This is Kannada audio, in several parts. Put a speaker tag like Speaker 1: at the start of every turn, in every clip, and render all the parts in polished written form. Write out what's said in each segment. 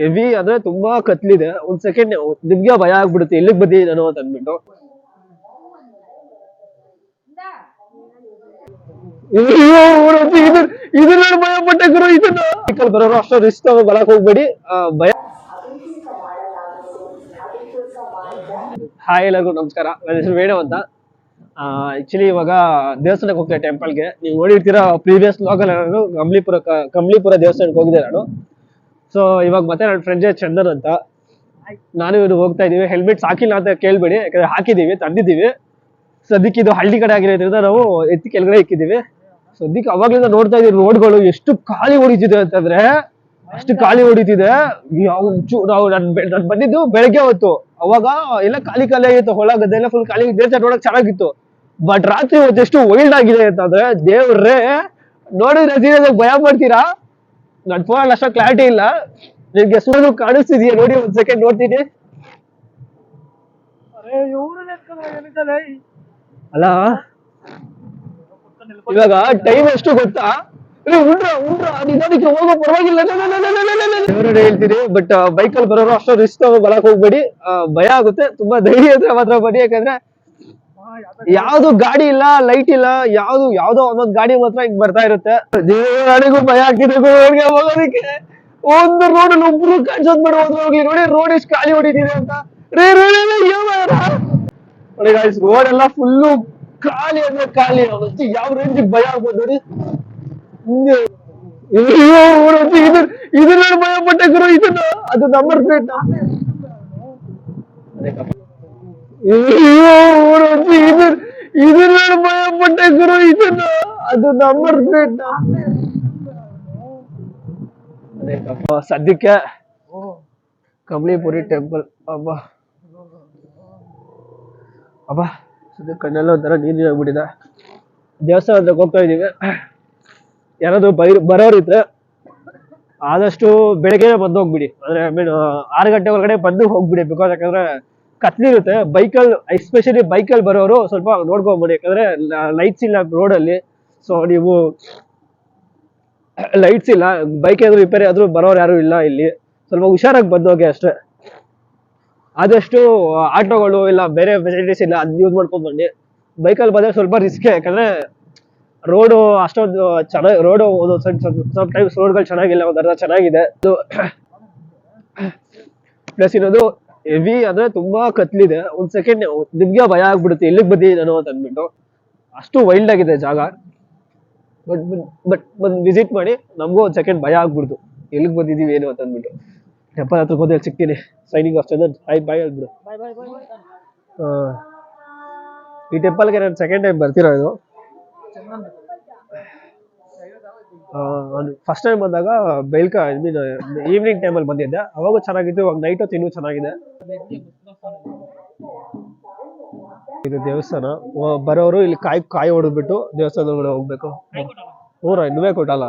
Speaker 1: ಹೆವಿ ಅಂದ್ರೆ ತುಂಬಾ ಕತ್ಲಿದೆ. ಒಂದ್ ಸೆಕೆಂಡ್ ನಿಮ್ಗೆ ಭಯ ಆಗ್ಬಿಡುತ್ತೆ ಎಲ್ಲಿಗೆ ಬಂದಿ ನಾನು ಅಂತ ಅಂದ್ಬಿಟ್ಟು. ಇದನ್ನ ಭಯ ಪಟ್ಟೆ ಗುರು. ಇದನ್ನ ಬರೋರು ಅಷ್ಟು ರಿಸ್ಕ್ ಬರಕ್ ಹೋಗ್ಬೇಡಿ. ಭಯ. ಹಾಯ್ ಎಲ್ಲರಿಗೂ ನಮಸ್ಕಾರ, ನನ್ನ ಹೆಸರು ವೇಣು ಅಂತ. ಆಕ್ಚುಲಿ ಇವಾಗ ದೇವಸ್ಥಾನಕ್ಕೆ ಹೋಗ್ತೇನೆ, ಟೆಂಪಲ್ಗೆ. ನೀವು ನೋಡಿರ್ತೀರಾ ಪ್ರೀವಿಯಸ್ ವ್ಲಾಗಲ್ಲಿ ನಾನು ಕಂಬ್ಲಿಪುರ ದೇವಸ್ಥಾನಕ್ಕೆ ಹೋಗಿದ್ದೆ ನಾನು. ಸೊ ಇವಾಗ ಮತ್ತೆ ನನ್ನ ಫ್ರೆಂಡ್ ಚಂದನ್ ಅಂತ ನಾನು ಇವ್ರು ಹೋಗ್ತಾ ಇದೀವಿ. ಹೆಲ್ಮೆಟ್ಸ್ ಹಾಕಿಲ್ಲ ಅಂತ ಕೇಳ್ಬೇಡಿ, ಯಾಕಂದ್ರೆ ಹಾಕಿದೀವಿ, ತಂದಿದ್ದೀವಿ. ಸದ್ಯಕ್ಕೆ ಇದು ಹಳ್ಳಿ ಕಡೆ ಆಗಿರೋದ್ರಿಂದ ನಾವು ಎತ್ತಿ ಕೆಳಗಡೆ ಇಕ್ಕಿದೀವಿ. ಸದ್ಯಕ್ಕೆ ಅವಾಗ್ಲಿಂದ ನೋಡ್ತಾ ಇದೀವಿ ರೋಡ್ಗಳು ಎಷ್ಟು ಖಾಲಿ ಹೊಡಿತಿದೆ ಅಂತಂದ್ರೆ ಅಷ್ಟು ಖಾಲಿ ಹೊಡಿತಿದೆ. ನಾವು ನಾನು ಬಂದಿದ್ದು ಬೆಳಗ್ಗೆ ಹೊತ್ತು, ಅವಾಗ ಎಲ್ಲ ಖಾಲಿ ಆಗಿತ್ತು. ಹೊಲ ಗದ್ದೆ ಎಲ್ಲ ಫುಲ್ ಖಾಲಿ. ದೇವಸ್ಥಾನ ನೋಡಕ್ ಚೆನ್ನಾಗಿತ್ತು. ಬಟ್ ರಾತ್ರಿ ಹೊತ್ತು ಎಷ್ಟು ವೈಲ್ಡ್ ಆಗಿದೆ ಅಂತಂದ್ರೆ ದೇವ್ರೇ, ನೋಡಿದ್ರೆ ಭಯ ಪಡ್ತೀರಾ. ನನ್ ಫೋನ್ ಅಷ್ಟೊಂದು ಕ್ಲಾರಿಟಿ ಇಲ್ಲ, ನಿಮ್ಗೆ ಸುಮ್ಮನೆ ಕಾಣಿಸ್ತಿದೀಯ ನೋಡಿ. ಒಂದ್ ಸೆಕೆಂಡ್ ನೋಡ್ತೀನಿ. ಅಲ್ಲ ಇವಾಗ ಟೈಮ್ ಎಷ್ಟು ಗೊತ್ತಾ? ಹೋಗೋ ಪರವಾಗಿಲ್ಲ ಹೇಳ್ತೀನಿ. ಬಟ್ ಬೈಕಲ್ಲಿ ಬರೋರು ಅಷ್ಟೋ ರಿಸ್ಕ್ ಬರಕ್ ಹೋಗ್ಬೇಡಿ. ಭಯ ಆಗುತ್ತೆ. ತುಂಬಾ ಧೈರ್ಯ ಇದ್ರೆ ಮಾತ್ರ ಬನ್ನಿ, ಯಾಕಂದ್ರೆ ಯಾವ್ದು ಗಾಡಿ ಇಲ್ಲ, ಲೈಟ್ ಇಲ್ಲ, ಯಾವ್ದೋ ಒಂದೊಂದ್ ಗಾಡಿ ಮಾತ್ರ ಹಿಂಗ್ ಬರ್ತಾ ಇರುತ್ತೆ. ದೇವರಿಗೂ ಭಯ ಆಗ್ತಿದೆ ಹೋಗೋದಕ್ಕೆ. ಒಂದು ರೋಡ್ ಒಬ್ರು ಕಾಣಿಸೋದ್ ಬೇಡ, ಹೋಗ್ಲಿ. ನೋಡಿ ರೋಡ್ ಎಷ್ಟು ಖಾಲಿ ಹೊಡಿತಿದೆ ಅಂತ. ರೋಡ್ ಎಲ್ಲ ಫುಲ್ಲು ಖಾಲಿ ಅಂದ್ರೆ ಖಾಲಿ. ಯಾವ ರೇಂಜ್ ಭಯ ಆಗ್ಬೋದು ನೋಡಿ. ಇದನ್ನ ಭಯ ಪಟ್ಟೆ ಗುರು. ಇದನ್ನ ಅದು ನಂಬರ್ ಪ್ಲೇಟ್. ಇದನ್ನ ಭಯ ಪಟ್ಟೆ ಗುರು. ಇದನ್ನ ಅದು ನಂಬರ್ ಪ್ಲೇಟ್. ಸದ್ಯಕ್ಕೆ ಕಂಬ್ಲಿಪುರಿ ಟೆಂಪಲ್. ಅಬ್ಬಾ ಸದ್ಯಕ್ಕೆ ಕಣ್ಣೆಲ್ಲ ಒಂಥರ ನೀರಾಗ್ಬಿಟ್ಟಿದೆ. ದೇವಸ್ಥಾನ ಹತ್ರ ಹೋಗ್ತಾ ಇದೀವಿ. ಯಾರಾದ್ರೂ ಬರೋರಿದ್ರೆ ಆದಷ್ಟು ಬೆಳಗ್ಗೆ ಬಂದು ಹೋಗ್ಬಿಡಿ. ಅಂದ್ರೆ ಐ ಮೀನ್ 6 ಗಂಟೆ ಒಳಗಡೆ ಬಂದು ಹೋಗ್ಬಿಡಿ. ಬಿಕಾಸ್ ಯಾಕಂದ್ರೆ ಕತ್ಲಿರುತ್ತೆ ಬೈಕಲ್ಲಿ, ಎಸ್ಪೆಷಲಿ ಬೈಕಲ್ಲಿ ಬರೋರು ಸ್ವಲ್ಪ ನೋಡ್ಕೊಂಡ್ಬಿಡಿ, ಯಾಕಂದ್ರೆ ಲೈಟ್ಸ್ ಇಲ್ಲ ರೋಡಲ್ಲಿ. ಸೊ ನೀವು ಲೈಟ್ಸ್ ಇಲ್ಲ, ಬೈಕ್ ಏನಾದ್ರು ರಿಪೇರಿ ಆದ್ರೂ ಬರೋರು ಯಾರು ಇಲ್ಲ ಇಲ್ಲಿ. ಸ್ವಲ್ಪ ಹುಷಾರಾಗಿ ಬಂದೋಗಿ ಅಷ್ಟೇ. ಆದಷ್ಟು ಆಟೋಗಳು ಇಲ್ಲ ಬೇರೆ ಫೆಸಿಲಿಟೀಸ್ ಇಲ್ಲ, ಅದ್ ಯೂಸ್ ಮಾಡ್ಕೊಂಡ್ ಬನ್ನಿ. ಬೈಕಲ್ಲಿ ಬಂದ್ರೆ ಸ್ವಲ್ಪ ರಿಸ್ಕ್, ಯಾಕಂದ್ರೆ ರೋಡು ಅಷ್ಟೊಂದು ಚೆನ್ನಾಗಿ, ರೋಡು ಸ್ವಲ್ಪ ಟೈಮ್ಸ್ ರೋಡ್ಗಳು ಚೆನ್ನಾಗಿಲ್ಲ, ಒಂದ್ ಅರ್ಧ ಚೆನ್ನಾಗಿದೆ. ಪ್ಲಸ್ ಇನ್ನೊಂದು ಹೆವಿ ಅಂದ್ರೆ ತುಂಬಾ ಕತ್ಲಿದೆ. ಒಂದ್ ಸೆಕೆಂಡ್ ನಿಮ್ಗೆ ಭಯ ಆಗ್ಬಿಡುತ್ತೆ ಎಲ್ಲಿಗೆ ಬಂದಿ ನಾನು ಅಂತ ಅಂದ್ಬಿಟ್ಟು. ಅಷ್ಟು ವೈಲ್ಡ್ ಆಗಿದೆ ಜಾಗ. ಬಟ್ ಬಂದು ವಿಸಿಟ್ ಮಾಡಿ, ನಮಗೂ ಒಂದ್ ಸೆಕೆಂಡ್ ಭಯ ಆಗ್ಬಿಡ್ತು ಎಲ್ಲಿಗೆ ಬಂದಿದೀವಿ ಏನು ಅಂತ ಅಂದ್ಬಿಟ್ಟು. ಟೆಂಪಲ್ ಹತ್ರ ಹೋದ್ರೆ ಸಿಗ್ತೀನಿ. Signing off Chandan. ಬಾಯ್ ಹೇಳ್ಬಿಡು. ಈ ಟೆಂಪಲ್ಗೆ ನಾನು ಸೆಕೆಂಡ್ ಟೈಮ್ ಬರ್ತಿರೋದು. ಫಸ್ಟ್ ಟೈಮ್ ಬಂದಾಗ ಈವ್ನಿಂಗ್ ಟೈಮಲ್ಲಿ ಬಂದಿದ್ದೆ, ಅವಾಗ ಚೆನ್ನಾಗಿತ್ತು. ಇವಾಗ ನೈಟ್ ಹೊತ್ತು ಇನ್ನೂ ಚೆನ್ನಾಗಿದೆ. ಇದು ದೇವಸ್ಥಾನ. ಬರೋರು ಇಲ್ಲಿ ಕಾಯಿ ಹೊಡೆದ್ಬಿಟ್ಟು ದೇವಸ್ಥಾನದ ಒಳಗಡೆ ಹೋಗ್ಬೇಕು. ಇನ್ನೂ ಕೊಟ್ಟಲ್ಲ.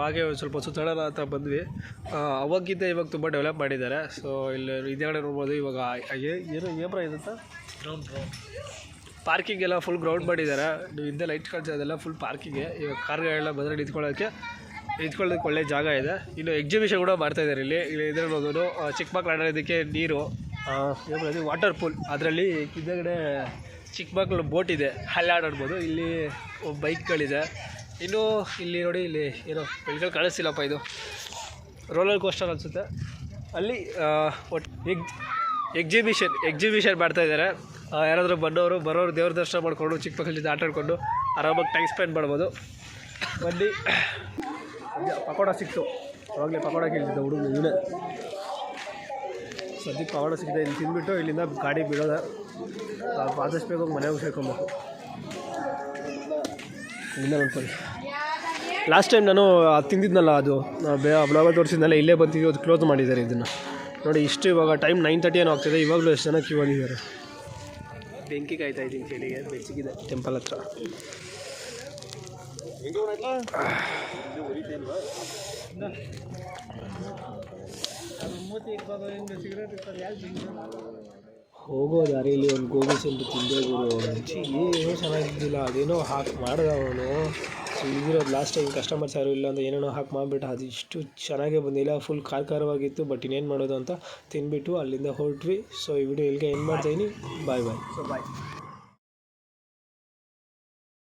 Speaker 1: ಹಾಗೆ ಸ್ವಲ್ಪ ಸುತ್ತಾಡೋಣ ಅಂತ ಬಂದ್ವಿ. ಅವಾಗಿಂದ ಇವಾಗ ತುಂಬ ಡೆವಲಪ್ ಮಾಡಿದ್ದಾರೆ. ಸೊ ಇಲ್ಲಿ ಹಿಂದೆಗಡೆ ನೋಡ್ಬೋದು. ಇವಾಗ ಏನು ಇರುತ್ತೆ ಪಾರ್ಕಿಂಗ್ ಎಲ್ಲ ಫುಲ್ ಗ್ರೌಂಡ್ ಮಾಡಿದ್ದಾರೆ. ನೀವು ಹಿಂದೆ ಲೈಟ್ ಕಾಣಿಸ್ತಾ ಅದೆಲ್ಲ ಫುಲ್ ಪಾರ್ಕಿಂಗೆ. ಇವಾಗ ಕಾರ್ಗಳೆಲ್ಲ ಬಂದರೆ ನಿಂತ್ಕೊಳ್ಳೋದಕ್ಕೆ ಒಳ್ಳೆ ಜಾಗ ಇದೆ. ಇನ್ನು ಎಕ್ಸಿಬಿಷನ್ ಕೂಡ ಮಾಡ್ತಾಯಿದ್ದಾರೆ ಇಲ್ಲಿ ಇದ್ರಲ್ಲಿ ನೋಡೋದು. ಚಿಕ್ಕ ಮಕ್ಳು ಆಡೋದಕ್ಕೆ ನೀರು ಏನು ವಾಟರ್ ಪೂಲ್, ಅದರಲ್ಲಿ ಹಿಂದೆಗಡೆ ಚಿಕ್ಕ ಮಕ್ಕಳು ಬೋಟ್ ಇದೆ, ಅಲ್ಲಿ ಆಡಾಡ್ಬೋದು. ಇಲ್ಲಿ ಬೈಕ್ಗಳಿದೆ. ಇನ್ನು ಇಲ್ಲಿ ನೋಡಿ, ಇಲ್ಲಿ ಏನೋ ಬೆಳ್ಗಳು ಕಾಣಿಸ್ತಿಲ್ಲಪ್ಪ, ಇದು ರೋಲರ್ ಕೋಸ್ಟರ್ ಅನಿಸುತ್ತೆ. ಅಲ್ಲಿ ಎಕ್ಸಿಬಿಷನ್ ಮಾಡ್ತಾಯಿದ್ದಾರೆ. ಯಾರಾದರೂ ಬರೋರು ದೇವ್ರ ದರ್ಶನ ಮಾಡಿಕೊಂಡು ಚಿಕ್ಕ ಮಕ್ಕಳ ಜೊತೆ ಆಟ ಆಡ್ಕೊಂಡು ಆರಾಮಾಗಿ ಟೈಮ್ ಸ್ಪೆಂಡ್ ಮಾಡ್ಬೋದು. ಬನ್ನಿ. ಪಕೋಡ ಸಿಕ್ತು, ಅವಾಗಲೇ ಪಕೋಡ ಕೇಳ್ತಿದ್ದೆ ಹುಡುಗ ಇವನೇ. ಸದ್ಯಕ್ಕೆ ಪಕೋಡ ಸಿಕ್ಕಿದೆ. ಇಲ್ಲಿ ತಿಂದ್ಬಿಟ್ಟು ಇಲ್ಲಿಂದ ಗಾಡಿ ಬಿಡೋದೆ. ಆದಷ್ಟು ಬೇಗ ಮನೆಗೆ ಸೇರ್ಕೊಬೇಕು. ಇಲ್ಲಿಂದ ನೋಡ್ಕೊಳ್ಳಿ. ಲಾಸ್ಟ್ ಟೈಮ್ ನಾನು ತಿಂದಿದ್ನಲ್ಲ, ಅದು ಬ್ಲಾಗಲ್ಲಿ ತೋರಿಸಿದ್ನಲ್ಲ, ಇಲ್ಲೇ ಬಂದಿದ್ದು. ಅದು ಕ್ಲೋಸ್ ಮಾಡಿದ್ದಾರೆ ಇದನ್ನು ನೋಡಿ. ಇಷ್ಟು ಇವಾಗ ಟೈಮ್ 9:30 ಏನೋ ಆಗ್ತಿದೆ. ಇವಾಗಲೂ ಎಷ್ಟು ಜನ ಕ್ಯೂ ಆಗಿದ್ದಾರೆ. ಬೆಂಕಿ ಕಾಯ್ತಾ ಇದ್ದೀನಿ ಚಳಿಗೆ. ಬೆಚ್ಚಗಿದೆ ಟೆಂಪಲ್ ಹತ್ರ. ಹೋಗೋ ದಾರಿಯಲ್ಲಿ ಒಂದು ಗೋಬಿ ಸೆಂಟ್ರ್ ತಿಂದೆ ಗುರು. ಏನೋ ಚೆನ್ನಾಗಿದ್ದಿಲ್ಲ. ಅದೇನೋ ಹಾಕಿ ಮಾಡ್ದೆ ಅವನು. ಸೊ ಇದಿರೋದು ಲಾಸ್ಟ್ ಟೈಮ್ ಕಸ್ಟಮರ್ಸ್ ಯಾರು ಇಲ್ಲ ಅಂತ ಏನೇನೋ ಹಾಕಿ ಮಾಡಿಬಿಟ್ಟು ಅದು ಇಷ್ಟು ಚೆನ್ನಾಗೇ ಬಂದಿಲ್ಲ. ಫುಲ್ ಖಾರವಾಗಿತ್ತು. ಬಟ್ ಇನ್ನೇನು ಮಾಡೋದು ಅಂತ ತಿಂದ್ಬಿಟ್ಟು ಅಲ್ಲಿಂದ ಹೊರಟ್ವಿ. ಸೊ ಈ ವಿಡಿಯೋ ಇಲ್ಲಿಗೆ ಎಂಡ್ ಮಾಡ್ತಾಯಿದ್ದೀನಿ. ಬಾಯ್.